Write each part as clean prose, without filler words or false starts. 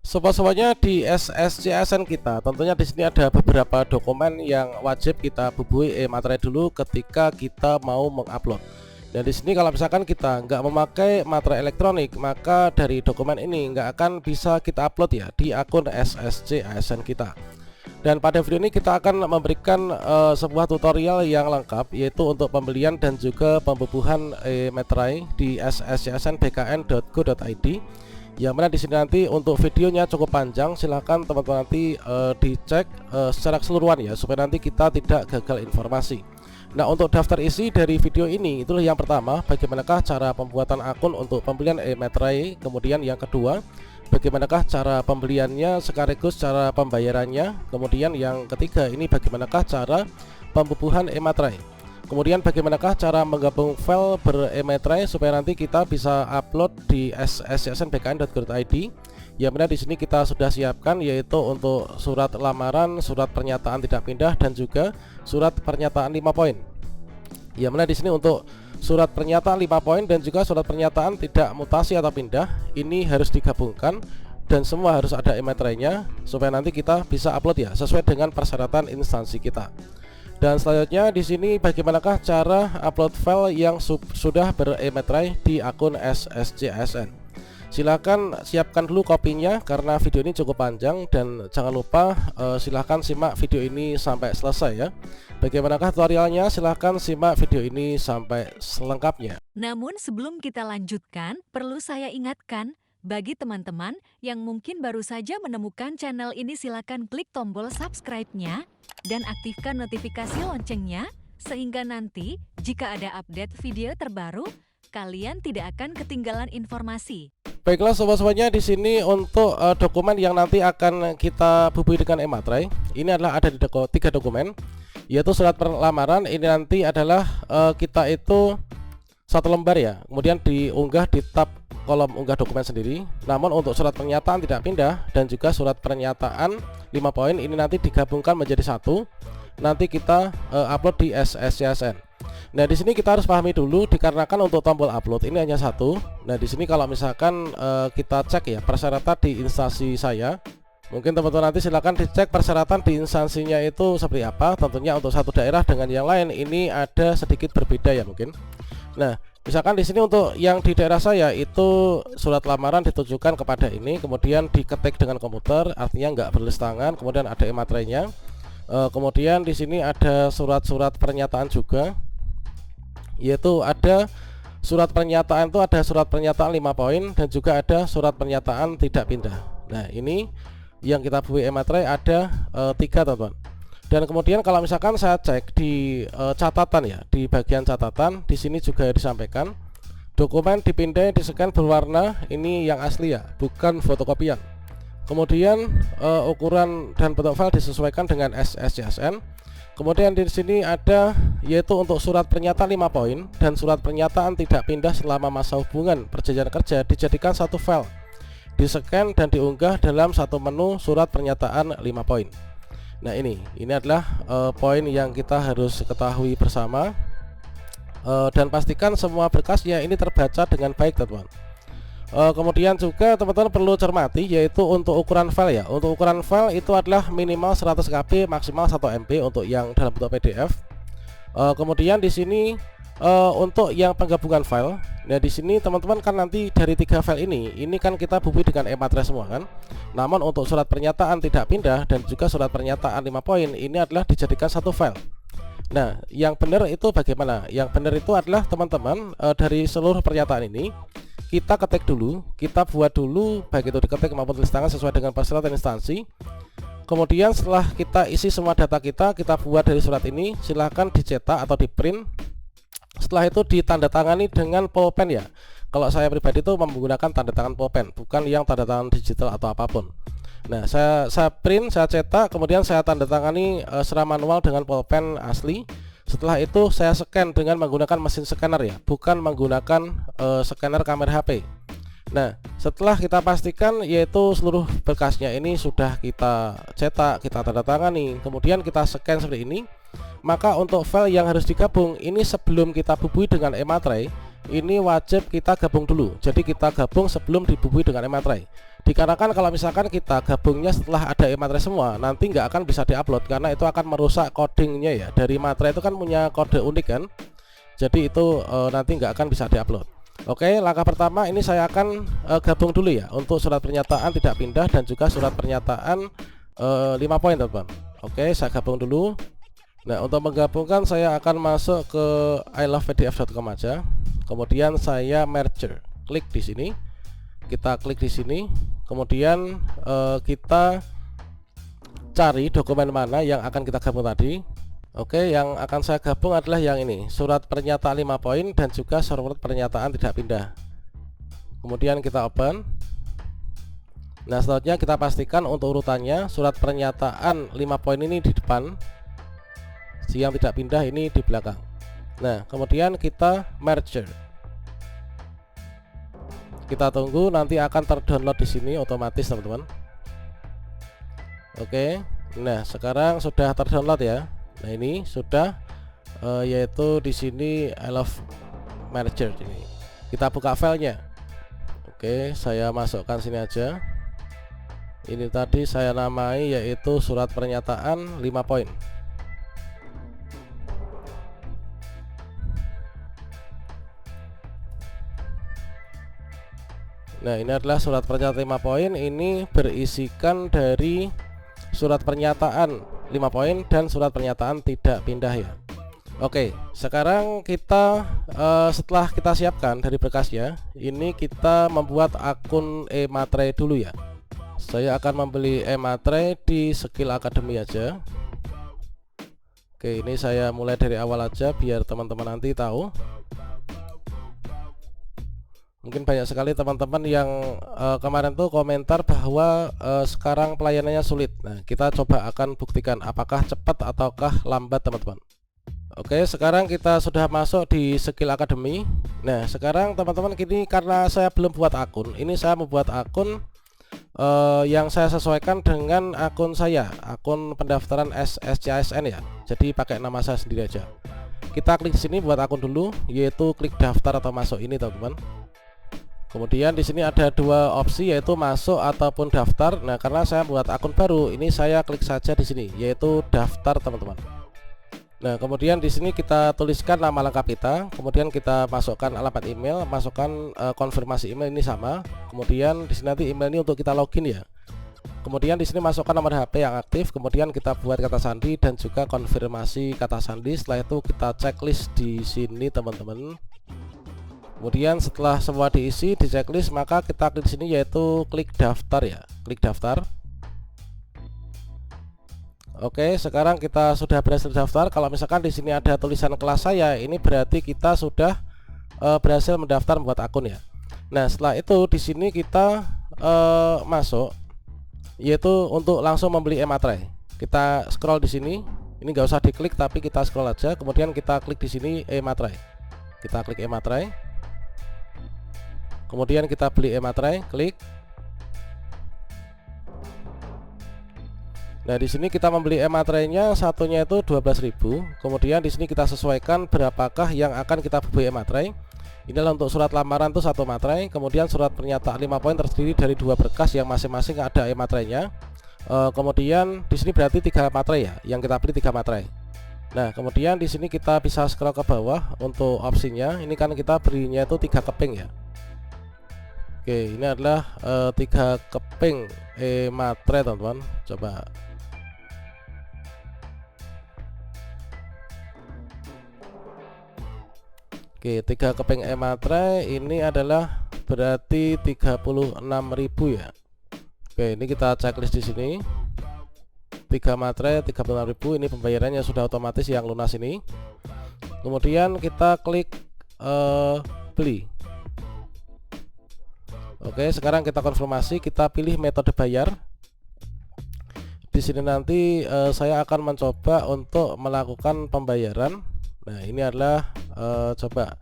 Sobat-sobatnya di SSCSN kita, tentunya di sini ada beberapa dokumen yang wajib kita bubuhi materai dulu ketika kita mau mengupload. Dan di sini kalau misalkan kita nggak memakai materai elektronik, maka dari dokumen ini nggak akan bisa kita upload ya di akun SSCSN kita. Dan pada video ini kita akan memberikan sebuah tutorial yang lengkap, yaitu untuk pembelian dan juga pembubuhan materai di sscsnbkn.go.id. Yang mana di sini nanti untuk videonya cukup panjang, silahkan teman-teman nanti dicek secara keseluruhan ya, supaya nanti kita tidak gagal informasi. Nah, untuk daftar isi dari video ini itulah yang pertama, bagaimanakah cara pembuatan akun untuk pembelian materai. Kemudian yang kedua, bagaimanakah cara pembeliannya sekaligus cara pembayarannya. Kemudian yang ketiga, ini bagaimanakah cara pembubuhan materai. Kemudian bagaimanakah cara menggabung file ber-materai supaya nanti kita bisa upload di sscsnbkn.go.id. Yang mana di sini kita sudah siapkan, yaitu untuk surat lamaran, surat pernyataan tidak pindah, dan juga surat pernyataan 5 poin. Yang mana di sini untuk surat pernyataan 5 poin dan juga surat pernyataan tidak mutasi atau pindah, ini harus digabungkan dan semua harus ada e-materainya supaya nanti kita bisa upload ya, sesuai dengan persyaratan instansi kita. Dan selanjutnya di sini bagaimanakah cara upload file yang sudah ber-e-materai di akun SSCSN. Silakan siapkan dulu kopinya karena video ini cukup panjang, dan jangan lupa silahkan simak video ini sampai selesai ya. Bagaimanakah tutorialnya? Silahkan simak video ini sampai selengkapnya. Namun sebelum kita lanjutkan, perlu saya ingatkan, bagi teman-teman yang mungkin baru saja menemukan channel ini, silakan klik tombol subscribe-nya dan aktifkan notifikasi loncengnya, sehingga nanti jika ada update video terbaru, kalian tidak akan ketinggalan informasi. Baiklah sobat-sobatnya, di sini untuk dokumen yang nanti akan kita bubuhi dengan e-materai, ini adalah ada di 3 dokumen, yaitu surat lamaran. Ini nanti adalah kita itu 1 lembar ya, kemudian diunggah di tab kolom unggah dokumen sendiri. Namun untuk surat pernyataan tidak pindah dan juga surat pernyataan 5 poin ini nanti digabungkan menjadi 1. Nanti kita upload di SSCSN. Nah, di sini kita harus pahami dulu, dikarenakan untuk tombol upload ini hanya 1. Nah, di sini kalau misalkan kita cek ya persyaratan di instansi saya, mungkin teman-teman nanti silakan dicek persyaratan di instansinya itu seperti apa. Tentunya untuk satu daerah dengan yang lain ini ada sedikit berbeda ya mungkin. Nah, misalkan di sini untuk yang di daerah saya itu surat lamaran ditujukan kepada ini, kemudian diketik dengan komputer, artinya nggak bertulis tangan, kemudian ada e-materainya. Kemudian di sini ada surat-surat pernyataan juga, yaitu ada surat pernyataan itu ada surat pernyataan 5 poin dan juga ada surat pernyataan tidak pindah. Nah, ini yang kita bubuhi e-materai ada 3 teman-teman. Dan kemudian kalau misalkan saya cek di catatan ya, di bagian catatan di sini juga disampaikan dokumen dipindai di-scan berwarna, ini yang asli ya, bukan fotokopian. Kemudian ukuran dan bentuk file disesuaikan dengan SSCSN. Kemudian di sini ada yaitu untuk surat pernyataan 5 poin dan surat pernyataan tidak pindah selama masa hubungan perjanjian kerja dijadikan satu file, di-scan dan diunggah dalam satu menu surat pernyataan 5 poin. Nah, ini adalah poin yang kita harus ketahui bersama, dan pastikan semua berkasnya ini terbaca dengan baik teman-teman. Kemudian juga teman-teman perlu cermati, yaitu untuk ukuran file ya. Untuk ukuran file itu adalah minimal 100 KB, maksimal 1 MB untuk yang dalam bentuk PDF. Kemudian di sini untuk yang penggabungan file, nah di sini teman-teman kan nanti dari 3 file ini kan kita bubuhi dengan e-materai semua kan. Namun untuk surat pernyataan tidak pindah dan juga surat pernyataan 5 poin ini adalah dijadikan satu file. Nah, yang benar itu bagaimana? Yang benar itu adalah teman-teman dari seluruh pernyataan ini kita ketik dulu, kita buat dulu, baik itu diketik maupun tulis tangan sesuai dengan persyaratan instansi. Kemudian setelah kita isi semua data kita buat dari surat ini, silahkan dicetak atau di print. Setelah itu ditandatangani dengan pulpen ya. Kalau saya pribadi itu menggunakan tanda tangan pulpen, bukan yang tanda tangan digital atau apapun. Nah, saya print, saya cetak, kemudian saya tanda tangani secara manual dengan pulpen asli. Setelah itu saya scan dengan menggunakan mesin scanner ya, bukan menggunakan scanner kamera HP. Nah, setelah kita pastikan yaitu seluruh berkasnya ini sudah kita cetak, kita tanda tangani, kemudian kita scan seperti ini, maka untuk file yang harus digabung ini sebelum kita bubuhi dengan e-materai, ini wajib kita gabung dulu. Jadi kita gabung sebelum dibubuhi dengan e-materai. dikarenakan kalau misalkan kita gabungnya setelah ada e-materai semua, nanti nggak akan bisa diupload karena itu akan merusak codingnya ya. Dari materai itu kan punya kode unik kan, jadi itu nanti nggak akan bisa diupload. Oke, langkah pertama ini saya akan gabung dulu ya untuk surat pernyataan tidak pindah dan juga surat pernyataan 5 poin teman-teman. Oke, saya gabung dulu. Nah, untuk menggabungkan saya akan masuk ke ilovepdf.com aja. Kemudian saya merger, klik di sini. Kita klik di sini, kemudian kita cari dokumen mana yang akan kita gabung tadi. Oke, yang akan saya gabung adalah yang ini, surat pernyataan 5 poin dan juga surat pernyataan tidak pindah. Kemudian kita open. Nah, selanjutnya kita pastikan untuk urutannya surat pernyataan 5 poin ini di depan, yang tidak pindah ini di belakang. Nah, kemudian kita merger. Kita tunggu, nanti akan terdownload di sini otomatis teman-teman. Oke, nah sekarang sudah terdownload ya. Nah ini sudah yaitu di sini I love merger ini. Kita buka filenya. Oke, saya masukkan sini aja. Ini tadi saya namai yaitu surat pernyataan 5 poin. Nah, ini adalah surat pernyataan 5 poin. Ini berisikan dari surat pernyataan 5 poin dan surat pernyataan tidak pindah ya. Oke, sekarang kita setelah kita siapkan dari berkasnya, ini kita membuat akun e-materai dulu ya. Saya akan membeli e-materai di Skill Academy aja. Oke, ini saya mulai dari awal aja biar teman-teman nanti tahu. Mungkin banyak sekali teman-teman yang kemarin tuh komentar bahwa sekarang pelayanannya sulit. Nah, kita coba akan buktikan apakah cepat ataukah lambat teman-teman. Oke, sekarang kita sudah masuk di Skill Academy. Nah, sekarang teman-teman gini, karena saya belum buat akun, ini saya membuat akun yang saya sesuaikan dengan akun saya, akun pendaftaran SSCASN ya. Jadi pakai nama saya sendiri aja. Kita klik di sini buat akun dulu, yaitu klik daftar atau masuk ini teman-teman. Kemudian di sini ada dua opsi yaitu masuk ataupun daftar. Nah, karena saya buat akun baru, ini saya klik saja di sini yaitu daftar teman-teman. Nah, kemudian di sini kita tuliskan nama lengkap kita, kemudian kita masukkan alamat email, masukkan konfirmasi email ini sama. Kemudian di sini nanti email ini untuk kita login ya. Kemudian di sini masukkan nomor HP yang aktif, kemudian kita buat kata sandi dan juga konfirmasi kata sandi. Setelah itu kita checklist di sini teman-teman. Kemudian setelah semua diisi di checklist, maka kita klik di sini yaitu klik daftar ya, klik daftar. Oke, sekarang kita sudah berhasil daftar. Kalau misalkan di sini ada tulisan kelas saya, ini berarti kita sudah berhasil mendaftar membuat akun ya. Nah, setelah itu di sini kita masuk yaitu untuk langsung membeli e-materai. Kita scroll di sini. Ini nggak usah diklik tapi kita scroll aja. Kemudian kita klik di sini e-materai. Kita klik e-materai. Kemudian kita beli e-materai, klik. Nah, di sini kita membeli e-materainya satunya itu 12.000. Kemudian di sini kita sesuaikan berapakah yang akan kita beli e-materai. Ini adalah untuk surat lamaran itu 1 materai, kemudian surat pernyataan 5 poin terdiri dari 2 berkas yang masing-masing ada e-materainya. Kemudian di sini berarti 3 materai ya, yang kita beli 3 materai. Nah, kemudian di sini kita bisa scroll ke bawah untuk opsinya. Ini kan kita belinya itu 3 keping ya. Oke, ini adalah 3 keping e-materai teman-teman. Coba. Oke, 3 keping e-materai ini adalah berarti 36.000 ya. Oke, ini kita checklist di sini. 3 materai 36.000, ini pembayarannya sudah otomatis yang lunas ini. Kemudian kita klik beli. Oke, sekarang kita konfirmasi, kita pilih metode bayar. Di sini nanti saya akan mencoba untuk melakukan pembayaran. Nah, ini adalah coba.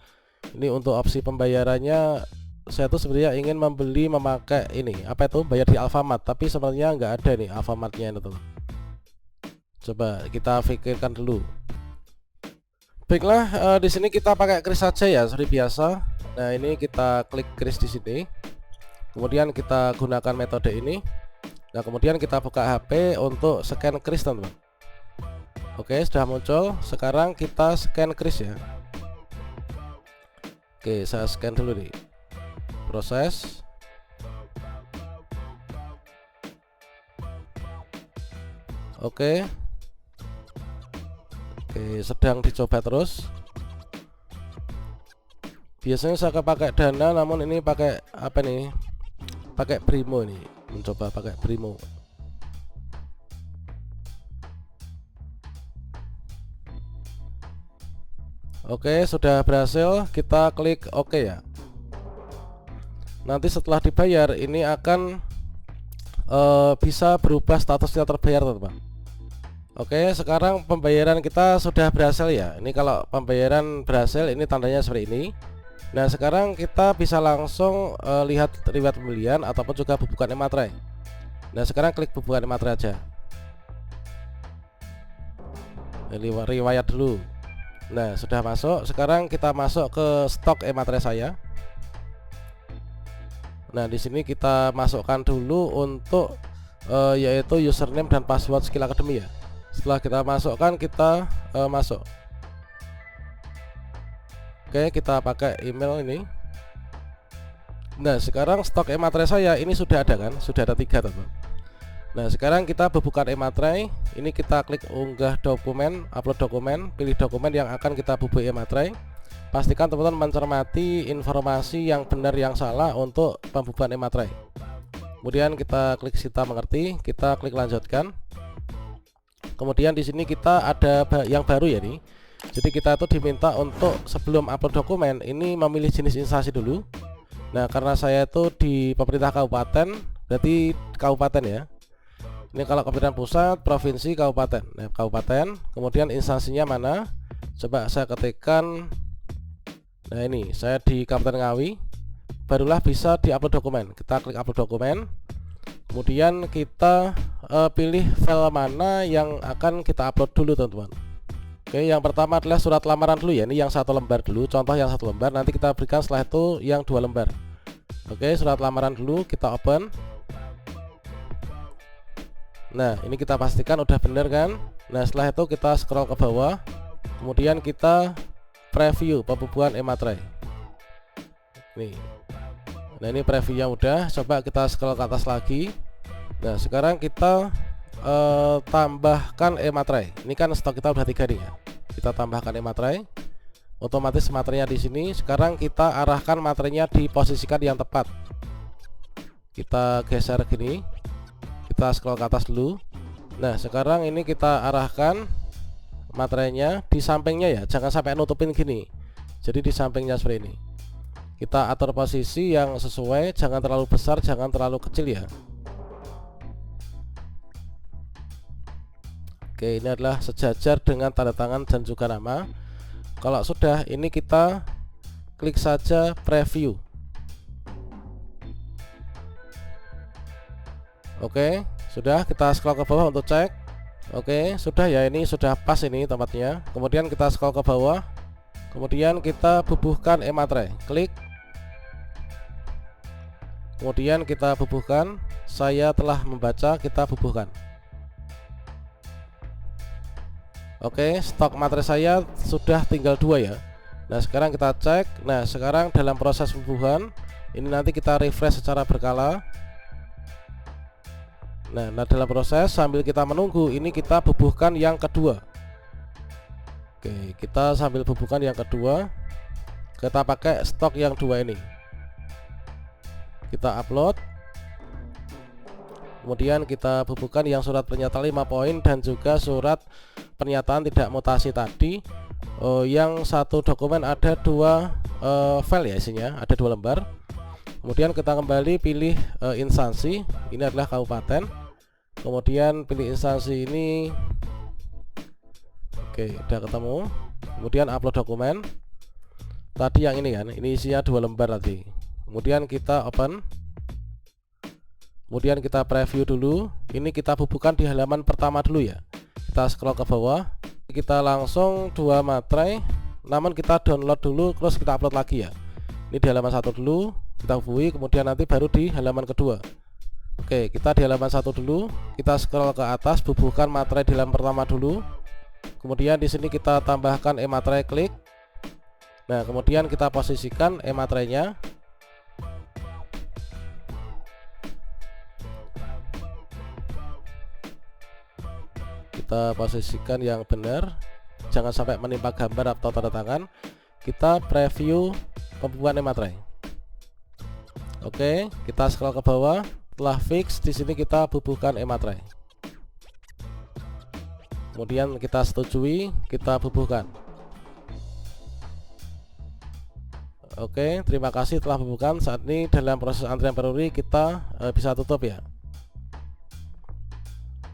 Ini untuk opsi pembayarannya, saya tuh sebenarnya ingin membeli memakai ini, apa itu, bayar di Alfamart, tapi sebenarnya nggak ada nih Alfamartnya itu. Coba kita pikirkan dulu. Baiklah, di sini kita pakai kris saja ya, seperti biasa. Nah, ini kita klik kris di sini. Kemudian kita gunakan metode ini. Nah, kemudian kita buka HP untuk scan kris, teman-teman. Oke, sudah muncul. Sekarang kita scan kris ya. Oke, saya scan dulu nih. Proses. Oke, sedang dicoba terus. Biasanya saya pakai Dana, namun ini pakai apa nih? Pakai Brimo ini. Mencoba pakai Brimo. Oke, sudah berhasil. Kita klik OK ya. Nanti setelah dibayar ini akan bisa berubah statusnya terbayar, teman-teman. Oke, sekarang pembayaran kita sudah berhasil ya. Ini kalau pembayaran berhasil, ini tandanya seperti ini. Nah, sekarang kita bisa langsung lihat riwayat pembelian ataupun juga bubukan e-materai. Nah, sekarang klik bubukan e-materai aja. Riwayat dulu. Nah, sudah masuk. Sekarang kita masuk ke stok e-materai saya. Nah, di sini kita masukkan dulu untuk yaitu username dan password Skill Academy ya. Setelah kita masukkan, kita masuk. Oke, kita pakai email ini. Nah, sekarang stok e-materai saya ini sudah ada kan? Sudah ada 3, teman-teman. Nah, sekarang kita bubukan e-materai. Ini kita klik unggah dokumen, upload dokumen, pilih dokumen yang akan kita bubuh e-materai. Pastikan teman-teman mencermati informasi yang benar yang salah untuk pembubuhan e-materai. Kemudian kita klik Sita mengerti, kita klik lanjutkan. Kemudian di sini kita ada yang baru ya nih. Jadi kita tuh diminta untuk sebelum upload dokumen ini memilih jenis instansi dulu. Nah, karena saya itu di pemerintah kabupaten, berarti kabupaten ya. Ini kalau kabupaten pusat, provinsi, kabupaten. Nah, kabupaten, kemudian instansinya mana? Coba saya ketikkan. Nah, ini saya di Kabupaten Ngawi. Barulah bisa diupload dokumen. Kita klik upload dokumen. Kemudian kita pilih file mana yang akan kita upload dulu, teman-teman. Oke, yang pertama adalah surat lamaran dulu ya. Ini yang 1 lembar dulu. Contoh yang 1 lembar. Nanti kita berikan setelah itu yang 2 lembar. Oke, surat lamaran dulu kita open. Nah, ini kita pastikan udah bener kan. Nah, setelah itu kita scroll ke bawah. Kemudian kita preview pembubuhan e-materai. Nih. Nah, ini previewnya udah. Coba kita scroll ke atas lagi. Nah, sekarang kita tambahkan e-materai. Ini kan stok kita udah 3 nih ya. Kita tambahkan e-materai. Otomatis materinya di sini. Sekarang kita arahkan materinya diposisikan yang tepat. Kita geser gini. Kita scroll ke atas dulu. Nah, sekarang ini kita arahkan materinya di sampingnya ya. Jangan sampai nutupin gini. Jadi di sampingnya seperti ini. Kita atur posisi yang sesuai. Jangan terlalu besar, jangan terlalu kecil ya. Oke, ini adalah sejajar dengan tanda tangan dan juga nama. Kalau sudah, ini kita klik saja preview. Oke, sudah. Kita scroll ke bawah untuk cek. Oke, sudah ya, ini sudah pas ini tempatnya. Kemudian kita scroll ke bawah. Kemudian kita bubuhkan e-materai. Klik. Kemudian kita bubuhkan. Saya telah membaca, kita bubuhkan. Oke, stok materai saya sudah tinggal 2 ya. Nah, sekarang kita cek. Nah, sekarang dalam proses pembubuhan. Ini nanti kita refresh secara berkala. Nah, dalam proses sambil kita menunggu ini kita bubuhkan yang kedua. Oke, kita sambil bubuhkan yang kedua. Kita pakai stok yang 2 ini. Kita upload. Kemudian kita bubuhkan yang surat pernyataan 5 poin dan juga surat pernyataan tidak mutasi tadi. Yang satu dokumen ada 2 file ya isinya, ada 2 lembar. Kemudian kita kembali pilih instansi. Ini adalah kabupaten. Kemudian pilih instansi ini. Oke, udah ketemu. Kemudian upload dokumen. Tadi yang ini kan, ini isinya 2 lembar tadi. Kemudian kita open. Kemudian kita preview dulu. Ini kita bubuhkan di halaman pertama dulu ya. Kita scroll ke bawah. Kita langsung 2 materai. Namun kita download dulu terus kita upload lagi ya. Ini di halaman 1 dulu. kita hubungi, kemudian nanti baru di halaman kedua. Oke, kita di halaman 1 dulu, kita scroll ke atas, bubuhkan materai di halaman pertama dulu. Kemudian di sini kita tambahkan e-materai, klik. Nah, kemudian kita posisikan e-materainya. Kita posisikan yang benar, jangan sampai menimpa gambar atau tanda tangan. Kita preview pembubuhan e-materai. Oke, kita scroll ke bawah. Setelah fix, di sini kita bubuhkan e-materai. Kemudian kita setujui, kita bubuhkan. Oke, terima kasih telah bubuhkan. Saat ini dalam proses antrian priori, kita bisa tutup ya.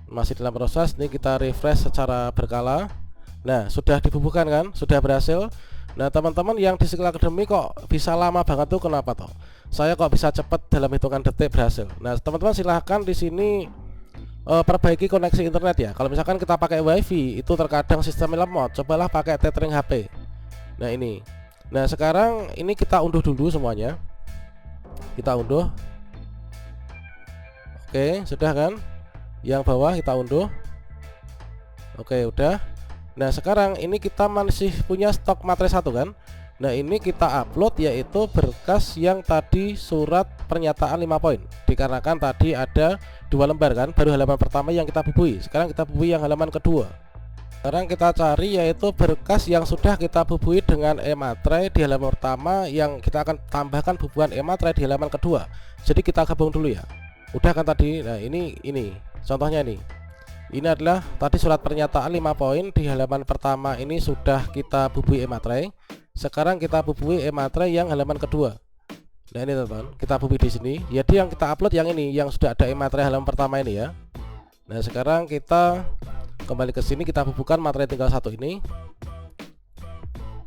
Masih dalam proses, ini kita refresh secara berkala. Nah, sudah dibubuhkan kan, sudah berhasil. Nah, teman-teman yang di Skill Academy kok bisa lama banget tuh, kenapa toh? Saya kok bisa cepat dalam hitungan detik berhasil. Nah, teman-teman silahkan di sini perbaiki koneksi internet ya. Kalau misalkan kita pakai WiFi, itu terkadang sistemnya lemot. Cobalah pakai tethering HP. Nah, ini. Nah, sekarang ini kita unduh dulu semuanya. Kita unduh. Oke, sudah kan? Yang bawah kita unduh. Oke, udah. Nah, sekarang ini kita masih punya stok materai 1 kan. Nah, ini kita upload yaitu berkas yang tadi surat pernyataan 5 poin. Dikarenakan tadi ada 2 lembar kan, baru halaman pertama yang kita bubuhi. Sekarang kita bubuhi yang halaman kedua. Sekarang kita cari yaitu berkas yang sudah kita bubuhi dengan e-materai di halaman pertama, yang kita akan tambahkan bubuhan e-materai di halaman kedua. Jadi kita gabung dulu ya. Udah kan tadi. Nah, ini contohnya nih. Ini adalah tadi surat pernyataan 5 poin di halaman pertama, ini sudah kita bubuhi e-materai. Sekarang kita bubuhi e-materai yang halaman kedua. Nah, ini teman-teman, kita bubuhi di sini. Jadi yang kita upload yang ini, yang sudah ada e-materai halaman pertama ini ya. Nah, sekarang kita kembali ke sini, kita bubuhkan materai tinggal 1 ini.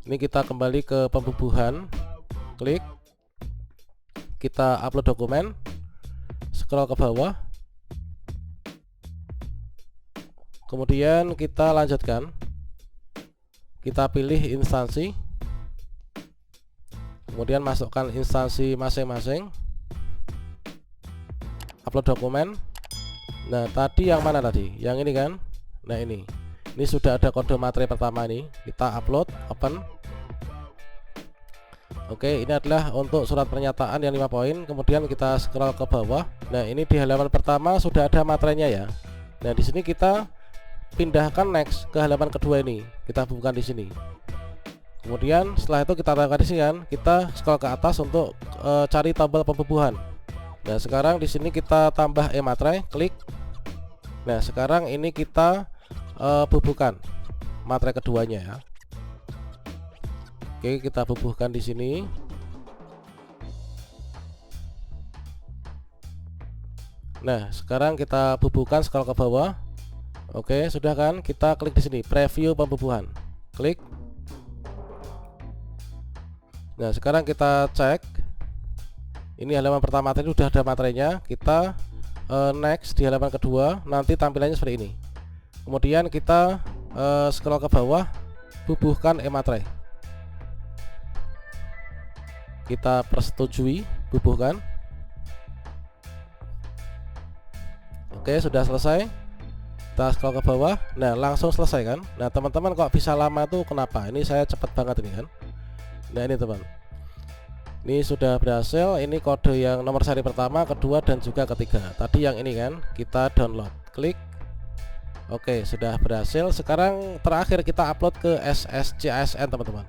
Ini kita kembali ke pembubuhan, klik. Kita upload dokumen. Scroll ke bawah. Kemudian kita lanjutkan. Kita pilih instansi. Kemudian masukkan instansi masing-masing. Upload dokumen. Nah, tadi yang mana tadi? Yang ini kan? Nah, ini sudah ada kode materai pertama ini. Kita upload, open. Oke, ini adalah untuk surat pernyataan yang 5 poin. Kemudian kita scroll ke bawah. Nah, ini di halaman pertama sudah ada materainya ya. Nah, di sini kita pindahkan next ke halaman kedua ini. Kita bubuhkan di sini. Kemudian setelah itu kita tambahkan di sini kan. Kita scroll ke atas untuk cari tombol pembubuhan. Nah, sekarang di sini kita tambah e-materai, klik. Nah, sekarang ini kita bubuhkan materai keduanya ya. Oke, kita bubuhkan di sini. Nah, sekarang kita bubuhkan, scroll ke bawah. Oke, sudah kan? Kita klik di sini, preview pembubuhan. Klik. Nah, sekarang kita cek. Ini halaman pertama tadi sudah ada materainya. Kita next di halaman kedua, nanti tampilannya seperti ini. Kemudian kita scroll ke bawah, bubuhkan e-materai. Kita persetujui, bubuhkan. Oke, sudah selesai. Kita scroll ke bawah. Nah, langsung selesai kan. Nah, teman-teman kok bisa lama tuh kenapa? Ini saya cepet banget ini kan. Nah, ini teman, ini sudah berhasil. Ini kode yang nomor seri pertama, kedua, dan juga ketiga. Tadi yang ini kan, kita download, klik. Oke, sudah berhasil. Sekarang terakhir kita upload ke SSC-ASN teman-teman.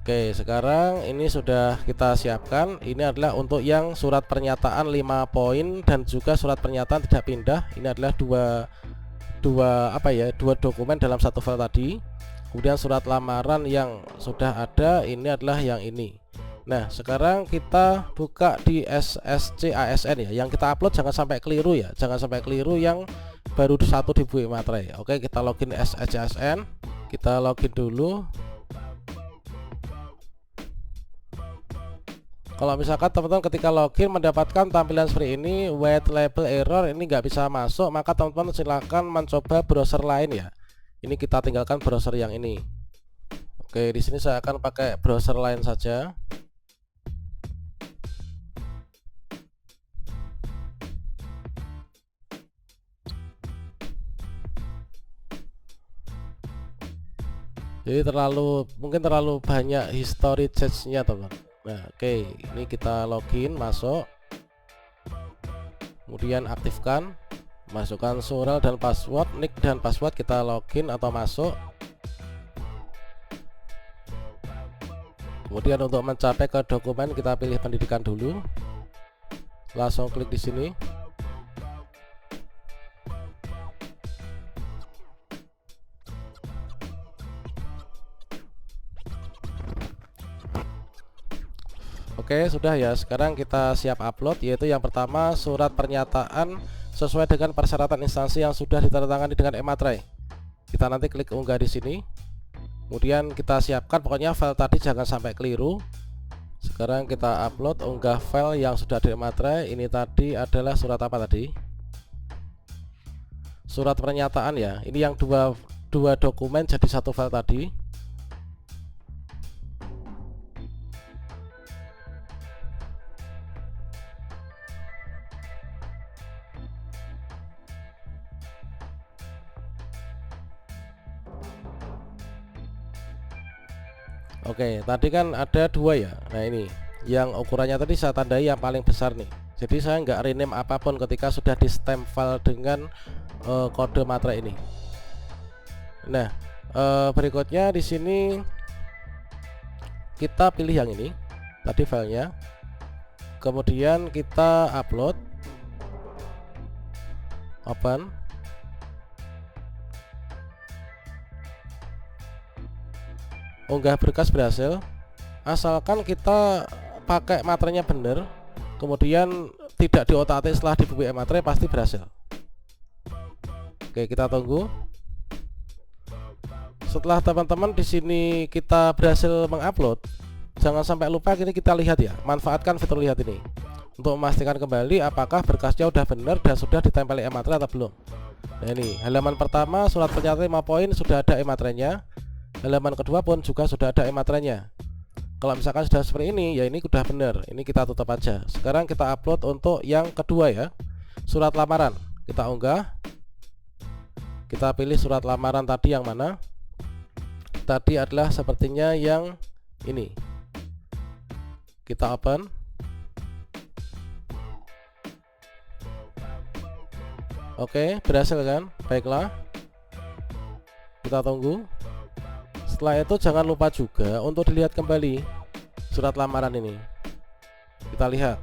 Oke, sekarang ini sudah kita siapkan. Ini adalah untuk yang surat pernyataan 5 poin dan juga surat pernyataan tidak pindah. Ini adalah dua dokumen dalam satu file tadi. Kemudian surat lamaran yang sudah ada, ini adalah yang ini. Nah, sekarang kita buka di SSC-ASN ya. Yang kita upload jangan sampai keliru ya. Jangan sampai keliru yang baru satu dibubuhi materai. Oke, kita login SSC-ASN. Kita login dulu. Kalau misalkan teman-teman ketika login mendapatkan tampilan seperti ini, white label error, ini nggak bisa masuk, maka teman-teman silahkan mencoba browser lain ya. Ini kita tinggalkan browser yang ini. Oke, di sini saya akan pakai browser lain saja. Jadi mungkin terlalu banyak history chat-nya teman. Nah, oke, ini kita login, masuk, kemudian aktifkan, masukkan URL dan password, nick dan password, kita login atau masuk. Kemudian untuk mencapai ke dokumen kita pilih pendidikan dulu, langsung klik di sini. Oke, sudah ya. Sekarang kita siap upload, yaitu yang pertama surat pernyataan sesuai dengan persyaratan instansi yang sudah ditandatangani dengan Ematrei. Kita nanti klik unggah di sini. Kemudian kita siapkan, pokoknya file tadi jangan sampai keliru. Sekarang kita upload, unggah file yang sudah di Ematrei. Ini tadi adalah surat apa tadi? Surat pernyataan ya. Ini yang dua dokumen jadi satu file tadi. Oke, tadi kan ada dua ya. Nah, ini yang ukurannya tadi saya tandai yang paling besar nih. Jadi saya nggak rename apapun ketika sudah di stem file dengan kode Matre ini. Nah, berikutnya di sini kita pilih yang ini tadi filenya. Kemudian kita upload, open. Unggah berkas berhasil, asalkan kita pakai materinya benar, kemudian tidak diotak-atik setelah di buku Ematrei, pasti berhasil. Oke, kita tunggu. Setelah teman-teman di sini kita berhasil mengupload, jangan sampai lupa ini kita lihat ya, manfaatkan fitur lihat ini untuk memastikan kembali apakah berkasnya udah benar dan sudah ditempeli Ematrei atau belum. Nah, ini halaman pertama surat pernyataan 5 poin sudah ada Ematrei-nya. Halaman kedua pun juga sudah ada Ematrei-nya. Kalau misalkan sudah seperti ini, ya ini sudah benar. Ini kita tutup aja. Sekarang kita upload untuk yang kedua ya, surat lamaran. Kita unggah. Kita pilih surat lamaran tadi yang mana? Tadi adalah sepertinya yang ini. Kita open. Oke, berhasil kan? Baiklah. Kita tunggu. Setelah itu jangan lupa juga untuk dilihat kembali surat lamaran ini. Kita lihat,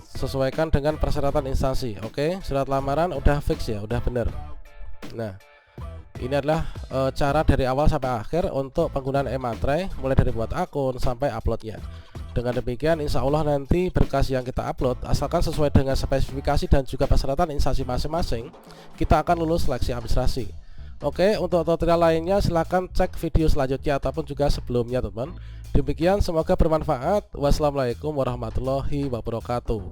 sesuaikan dengan persyaratan instansi. Oke, surat lamaran udah fix ya, udah bener. Nah, ini adalah cara dari awal sampai akhir untuk penggunaan Ematrei, mulai dari buat akun sampai uploadnya. Dengan demikian insya Allah nanti berkas yang kita upload, asalkan sesuai dengan spesifikasi dan juga persyaratan instansi masing-masing, kita akan lulus seleksi administrasi. Oke, untuk tutorial lainnya silahkan cek video selanjutnya ataupun juga sebelumnya teman. Demikian, semoga bermanfaat. Wassalamualaikum warahmatullahi wabarakatuh.